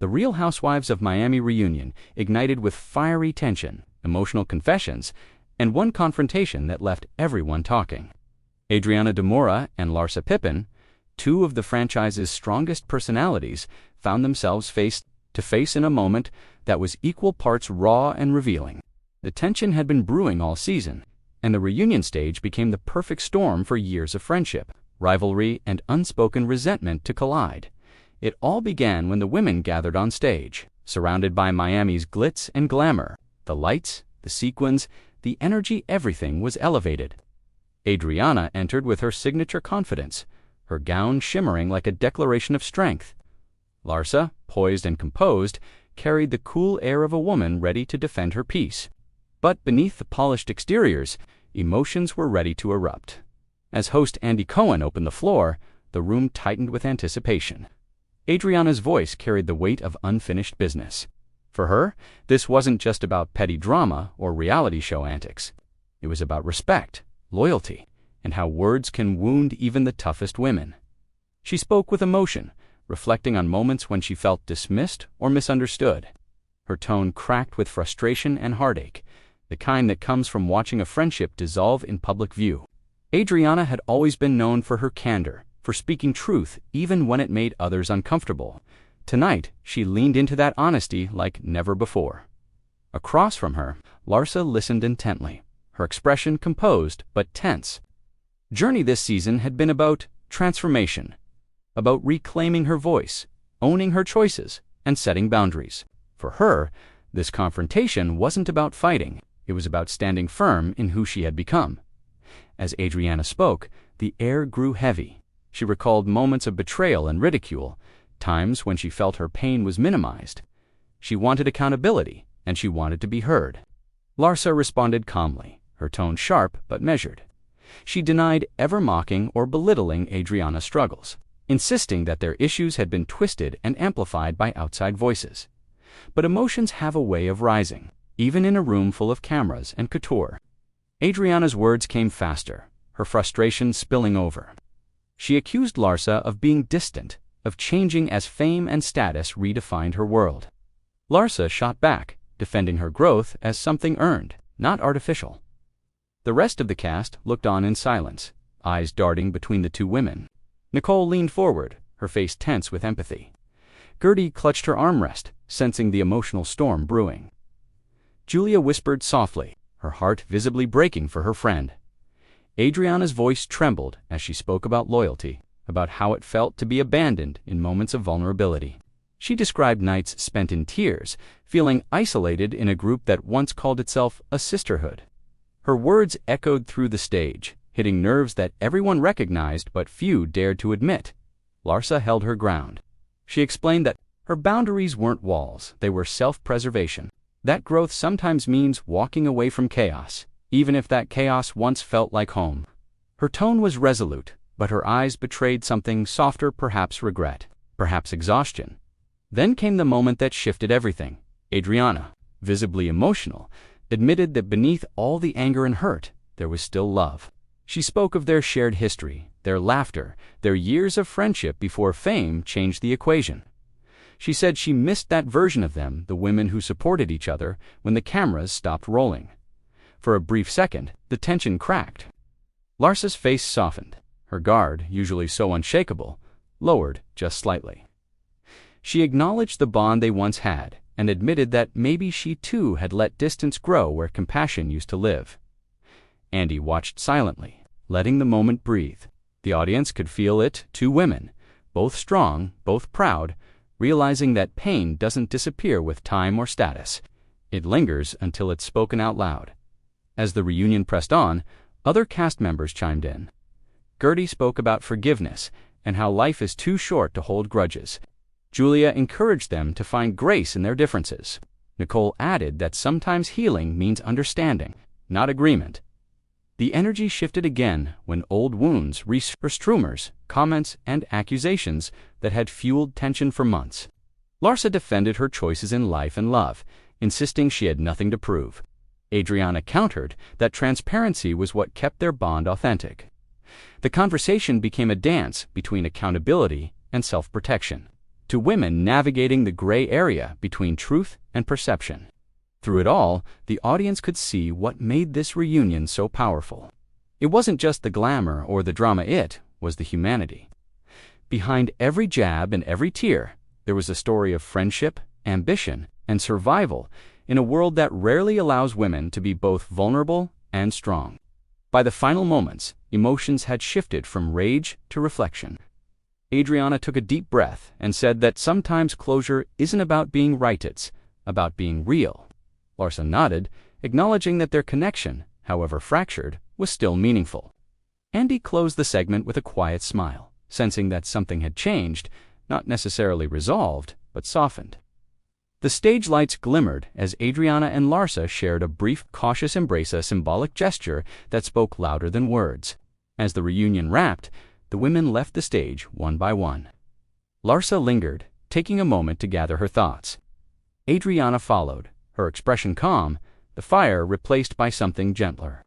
The Real Housewives of Miami reunion ignited with fiery tension, emotional confessions, and one confrontation that left everyone talking. Adriana de Moura and Larsa Pippen, two of the franchise's strongest personalities, found themselves face to face in a moment that was equal parts raw and revealing. The tension had been brewing all season, and the reunion stage became the perfect storm for years of friendship, rivalry, and unspoken resentment to collide. It all began when the women gathered on stage, surrounded by Miami's glitz and glamour. The lights, the sequins, the energy, everything was elevated. Adriana entered with her signature confidence, her gown shimmering like a declaration of strength. Larsa, poised and composed, carried the cool air of a woman ready to defend her peace. But beneath the polished exteriors, emotions were ready to erupt. As host Andy Cohen opened the floor, the room tightened with anticipation. Adriana's voice carried the weight of unfinished business. For her, this wasn't just about petty drama or reality show antics. It was about respect, loyalty, and how words can wound even the toughest women. She spoke with emotion, reflecting on moments when she felt dismissed or misunderstood. Her tone cracked with frustration and heartache, the kind that comes from watching a friendship dissolve in public view. Adriana had always been known for her candor, for speaking truth even when it made others uncomfortable. Tonight, she leaned into that honesty like never before. Across from her, Larsa listened intently, her expression composed but tense. Journey this season had been about transformation, about reclaiming her voice, owning her choices, and setting boundaries. For her, this confrontation wasn't about fighting, it was about standing firm in who she had become. As Adriana spoke, the air grew heavy. She recalled moments of betrayal and ridicule, times when she felt her pain was minimized. She wanted accountability, and she wanted to be heard. Larsa responded calmly, her tone sharp but measured. She denied ever mocking or belittling Adriana's struggles, insisting that their issues had been twisted and amplified by outside voices. But emotions have a way of rising, even in a room full of cameras and couture. Adriana's words came faster, her frustration spilling over. She accused Larsa of being distant, of changing as fame and status redefined her world. Larsa shot back, defending her growth as something earned, not artificial. The rest of the cast looked on in silence, eyes darting between the two women. Nicole leaned forward, her face tense with empathy. Gertie clutched her armrest, sensing the emotional storm brewing. Julia whispered softly, her heart visibly breaking for her friend. Adriana's voice trembled as she spoke about loyalty, about how it felt to be abandoned in moments of vulnerability. She described nights spent in tears, feeling isolated in a group that once called itself a sisterhood. Her words echoed through the stage, hitting nerves that everyone recognized but few dared to admit. Larsa held her ground. She explained that her boundaries weren't walls, they were self-preservation. That growth sometimes means walking away from chaos, even if that chaos once felt like home. Her tone was resolute, but her eyes betrayed something softer, perhaps regret, perhaps exhaustion. Then came the moment that shifted everything. Adriana, visibly emotional, admitted that beneath all the anger and hurt, there was still love. She spoke of their shared history, their laughter, their years of friendship before fame changed the equation. She said she missed that version of them, the women who supported each other, when the cameras stopped rolling. For a brief second, the tension cracked. Larsa's face softened, her guard, usually so unshakable, lowered just slightly. She acknowledged the bond they once had, and admitted that maybe she too had let distance grow where compassion used to live. Andy watched silently, letting the moment breathe. The audience could feel it, two women, both strong, both proud, realizing that pain doesn't disappear with time or status. It lingers until it's spoken out loud. As the reunion pressed on, other cast members chimed in. Gertie spoke about forgiveness and how life is too short to hold grudges. Julia encouraged them to find grace in their differences. Nicole added that sometimes healing means understanding, not agreement. The energy shifted again when old wounds resurfaced, rumors, comments, and accusations that had fueled tension for months. Larsa defended her choices in life and love, insisting she had nothing to prove. Adriana countered that transparency was what kept their bond authentic. The conversation became a dance between accountability and self-protection. to women navigating the gray area between truth and perception. Through it all, the audience could see what made this reunion so powerful. It wasn't just the glamour or the drama, it was the humanity. Behind every jab and every tear, there was a story of friendship, ambition, and survival in a world that rarely allows women to be both vulnerable and strong. By the final moments, emotions had shifted from rage to reflection. Adriana took a deep breath and said that sometimes closure isn't about being right, it's about being real. Larsa nodded, acknowledging that their connection, however fractured, was still meaningful. Andy closed the segment with a quiet smile, sensing that something had changed, not necessarily resolved, but softened. The stage lights glimmered as Adriana and Larsa shared a brief, cautious embrace, a symbolic gesture that spoke louder than words. As the reunion wrapped, the women left the stage one by one. Larsa lingered, taking a moment to gather her thoughts. Adriana followed, her expression calm, the fire replaced by something gentler.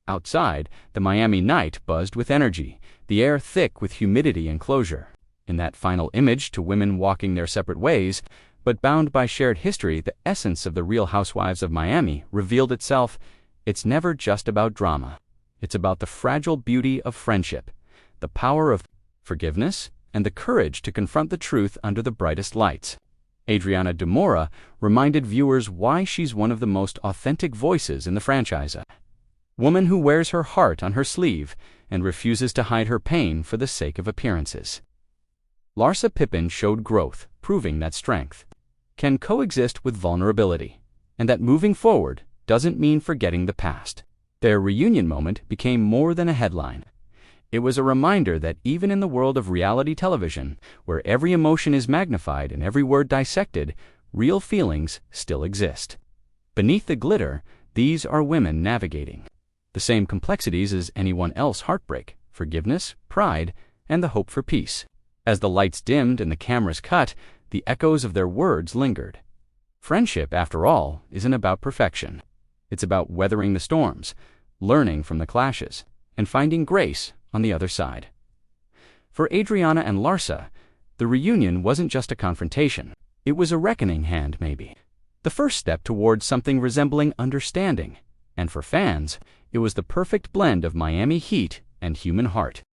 Outside, the Miami night buzzed with energy, the air thick with humidity and closure. In that final image, to women walking their separate ways, but bound by shared history, the essence of the Real Housewives of Miami revealed itself. It's never just about drama. It's about the fragile beauty of friendship, the power of forgiveness, and the courage to confront the truth under the brightest lights. Adriana de Moura reminded viewers why she's one of the most authentic voices in the franchise. Woman who wears her heart on her sleeve and refuses to hide her pain for the sake of appearances. Larsa Pippen showed growth, proving that strength can coexist with vulnerability, and that moving forward doesn't mean forgetting the past. Their reunion moment became more than a headline. It was a reminder that even in the world of reality television, where every emotion is magnified and every word dissected, real feelings still exist. Beneath the glitter, these are women navigating the same complexities as anyone else: heartbreak, forgiveness, pride, and the hope for peace. As the lights dimmed and the cameras cut, the echoes of their words lingered. Friendship, after all, isn't about perfection. It's about weathering the storms, learning from the clashes, and finding grace on the other side. For Adriana and Larsa, the reunion wasn't just a confrontation. It was a reckoning hand, maybe. The first step towards something resembling understanding. And for fans, it was the perfect blend of Miami heat and human heart.